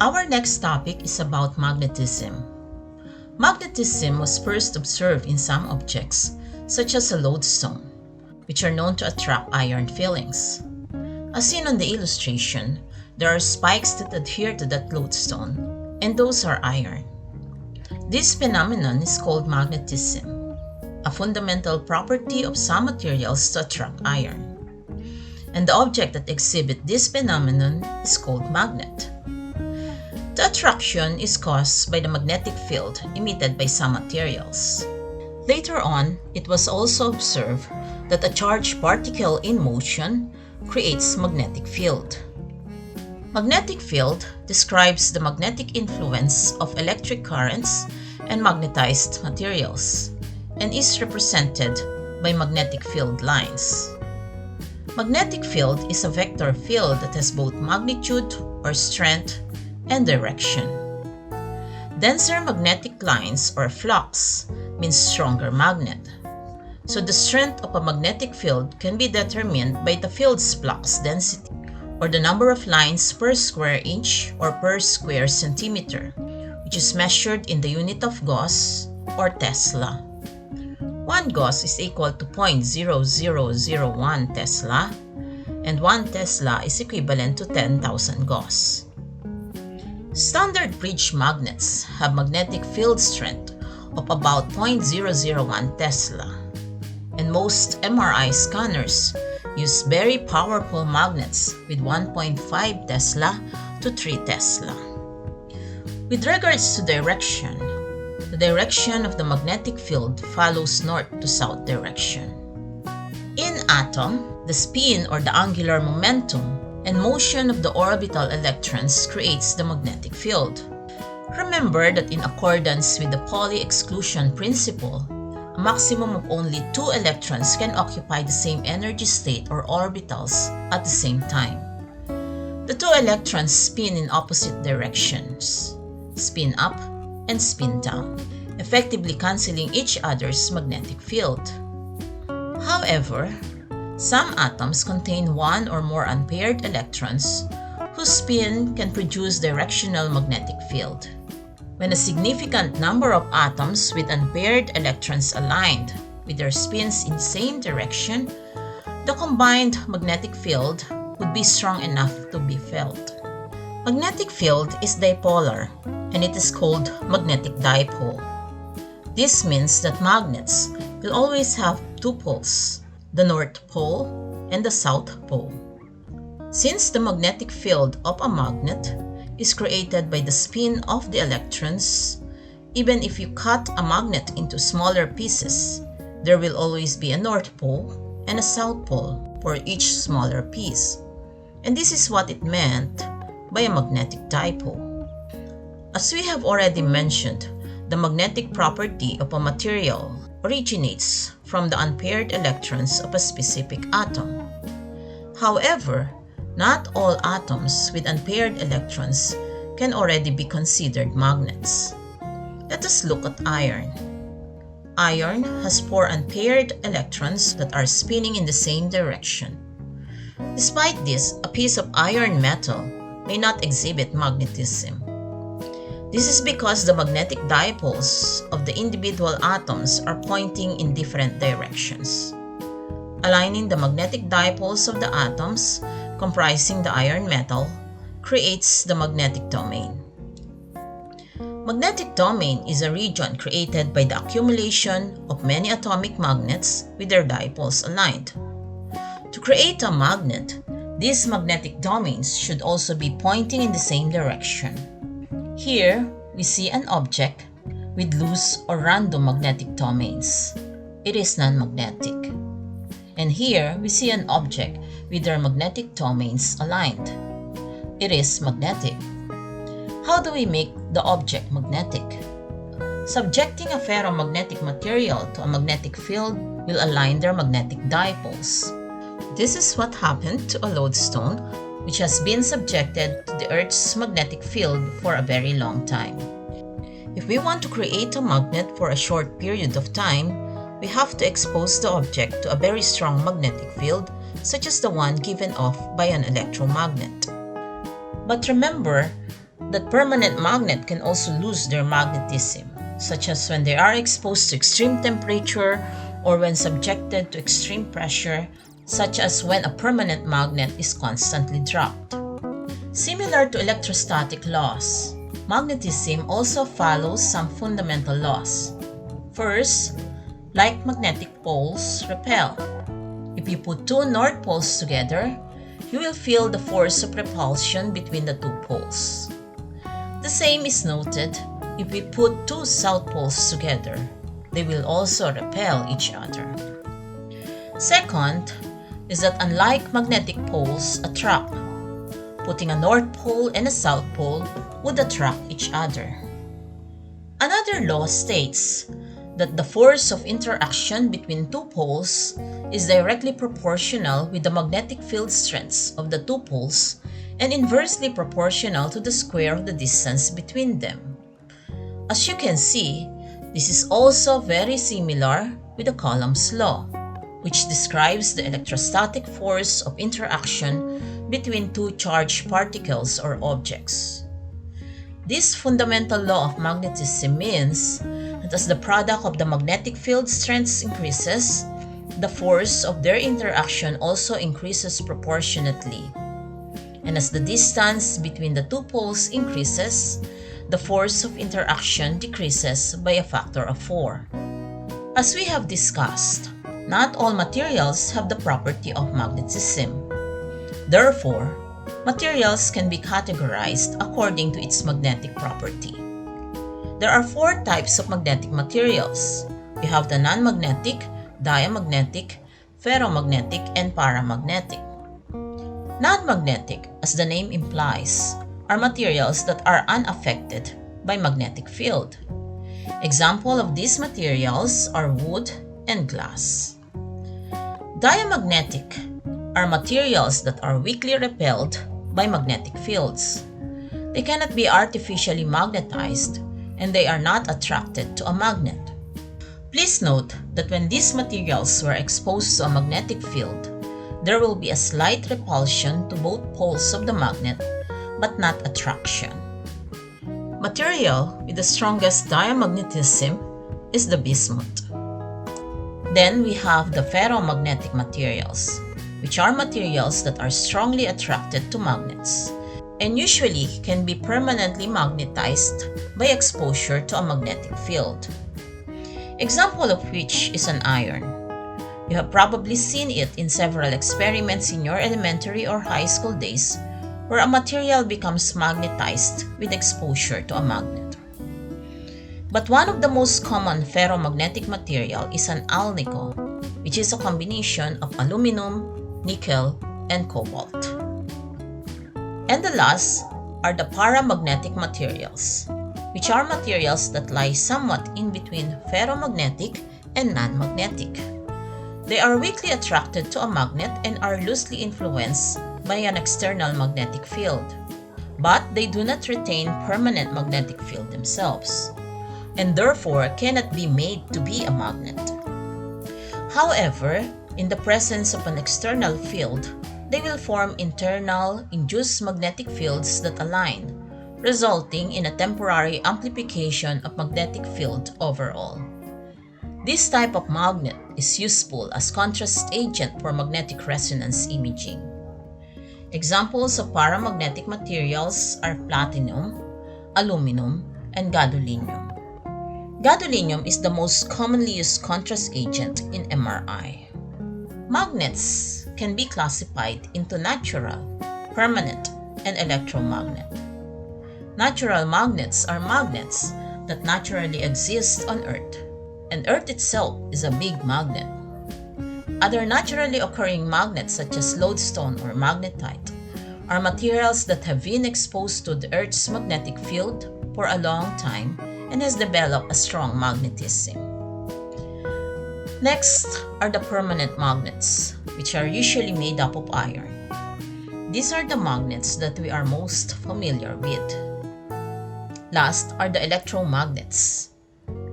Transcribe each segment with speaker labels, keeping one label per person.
Speaker 1: Our next topic is about magnetism. Magnetism was first observed in some objects, such as a lodestone, which are known to attract iron filings. As seen on the illustration, there are spikes that adhere to that lodestone, and those are iron. This phenomenon is called magnetism, a fundamental property of some materials to attract iron. And the object that exhibits this phenomenon is called magnet. The attraction is caused by the magnetic field emitted by some materials. Later on, it was also observed that a charged particle in motion creates magnetic field. Magnetic field describes the magnetic influence of electric currents and magnetized materials, and is represented by magnetic field lines. Magnetic field is a vector field that has both magnitude or strength and direction. Denser magnetic lines or flux means stronger magnet. So the strength of a magnetic field can be determined by the field's flux density, or the number of lines per square inch or per square centimeter, which is measured in the unit of Gauss or Tesla. 1 Gauss is equal to 0.0001 Tesla, and 1 Tesla is equivalent to 10,000 Gauss. Standard bridge magnets have magnetic field strength of about 0.001 Tesla, and most MRI scanners use very powerful magnets with 1.5 Tesla to 3 Tesla. With regards to direction, the direction of the magnetic field follows north to south direction. In atom, the spin or the angular momentum and motion of the orbital electrons creates the magnetic field. Remember that in accordance with the Pauli exclusion principle, a maximum of only 2 electrons can occupy the same energy state or orbitals at the same time. The 2 electrons spin in opposite directions, spin up and spin down, effectively canceling each other's magnetic field. However, some atoms contain 1 or more unpaired electrons whose spin can produce directional magnetic field. When a significant number of atoms with unpaired electrons aligned with their spins in the same direction, the combined magnetic field would be strong enough to be felt. Magnetic field is dipolar, and it is called magnetic dipole. This means that magnets will always have 2 poles, the North Pole and the South Pole. Since the magnetic field of a magnet is created by the spin of the electrons, even if you cut a magnet into smaller pieces, there will always be a North Pole and a South Pole for each smaller piece. And this is what it meant by a magnetic dipole. As we have already mentioned, the magnetic property of a material originates from the unpaired electrons of a specific atom. However, not all atoms with unpaired electrons can already be considered magnets. Let us look at iron. Iron has 4 unpaired electrons that are spinning in the same direction. Despite this, a piece of iron metal may not exhibit magnetism. This is because the magnetic dipoles of the individual atoms are pointing in different directions. Aligning the magnetic dipoles of the atoms comprising the iron metal creates the magnetic domain. Magnetic domain is a region created by the accumulation of many atomic magnets with their dipoles aligned. To create a magnet, these magnetic domains should also be pointing in the same direction. Here, we see an object with loose or random magnetic domains. It is non-magnetic. And here, we see an object with their magnetic domains aligned. It is magnetic. How do we make the object magnetic? Subjecting a ferromagnetic material to a magnetic field will align their magnetic dipoles. This is what happened to a lodestone which has been subjected to the Earth's magnetic field for a very long time. If we want to create a magnet for a short period of time, we have to expose the object to a very strong magnetic field, such as the one given off by an electromagnet. But remember that permanent magnet can also lose their magnetism, such as when they are exposed to extreme temperature or when subjected to extreme pressure, such as when a permanent magnet is constantly dropped. Similar to electrostatic laws, magnetism also follows some fundamental laws. First, like magnetic poles repel. If you put two north poles together, you will feel the force of repulsion between the two poles. The same is noted if we put two south poles together. They will also repel each other. Second is that unlike magnetic poles attract, putting a north pole and a south pole would attract each other. Another law states that the force of interaction between two poles is directly proportional with the magnetic field strengths of the two poles and inversely proportional to the square of the distance between them. As you can see, this is also very similar with the Coulomb's law, which describes the electrostatic force of interaction between two charged particles or objects. This fundamental law of magnetism means that as the product of the magnetic field strengths increases, the force of their interaction also increases proportionately. And as the distance between the two poles increases, the force of interaction decreases by a factor of 4. As we have discussed, not all materials have the property of magnetism. Therefore, materials can be categorized according to its magnetic property. There are 4 types of magnetic materials. We have the non-magnetic, diamagnetic, ferromagnetic, and paramagnetic. Non-magnetic, as the name implies, are materials that are unaffected by magnetic field. Examples of these materials are wood and glass. Diamagnetic are materials that are weakly repelled by magnetic fields. They cannot be artificially magnetized, and they are not attracted to a magnet. Please note that when these materials were exposed to a magnetic field, there will be a slight repulsion to both poles of the magnet, but not attraction. Material with the strongest diamagnetism is the bismuth. Then we have the ferromagnetic materials, which are materials that are strongly attracted to magnets and usually can be permanently magnetized by exposure to a magnetic field. Example of which is an iron. You have probably seen it in several experiments in your elementary or high school days where a material becomes magnetized with exposure to a magnet. But one of the most common ferromagnetic material is an alnico, which is a combination of aluminum, nickel, and cobalt. And the last are the paramagnetic materials, which are materials that lie somewhat in between ferromagnetic and non-magnetic. They are weakly attracted to a magnet and are loosely influenced by an external magnetic field, but they do not retain permanent magnetic field themselves, and therefore cannot be made to be a magnet. However, in the presence of an external field, they will form internal induced magnetic fields that align, resulting in a temporary amplification of magnetic field overall. This type of magnet is useful as contrast agent for magnetic resonance imaging. Examples of paramagnetic materials are platinum, aluminum, and gadolinium. Gadolinium is the most commonly used contrast agent in MRI. Magnets can be classified into natural, permanent, and electromagnet. Natural magnets are magnets that naturally exist on Earth, and Earth itself is a big magnet. Other naturally occurring magnets such as lodestone or magnetite are materials that have been exposed to the Earth's magnetic field for a long time and has developed a strong magnetism. Next are the permanent magnets, which are usually made up of iron. These are the magnets that we are most familiar with. Last are the electromagnets.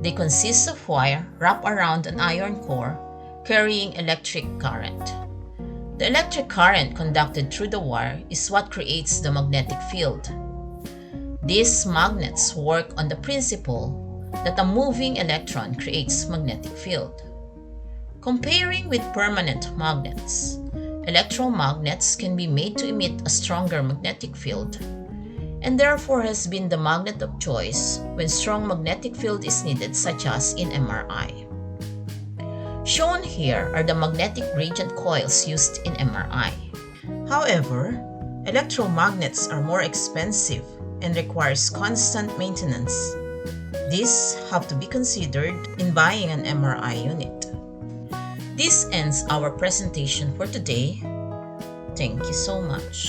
Speaker 1: They consist of wire wrapped around an iron core carrying electric current. The electric current conducted through the wire is what creates the magnetic field. These magnets work on the principle that a moving electron creates magnetic field. Comparing with permanent magnets, electromagnets can be made to emit a stronger magnetic field, and therefore has been the magnet of choice when strong magnetic field is needed, such as in MRI. Shown here are the magnetic gradient coils used in MRI. However, electromagnets are more expensive and requires constant maintenance. These have to be considered in buying an MRI unit. This ends our presentation for today. Thank you so much.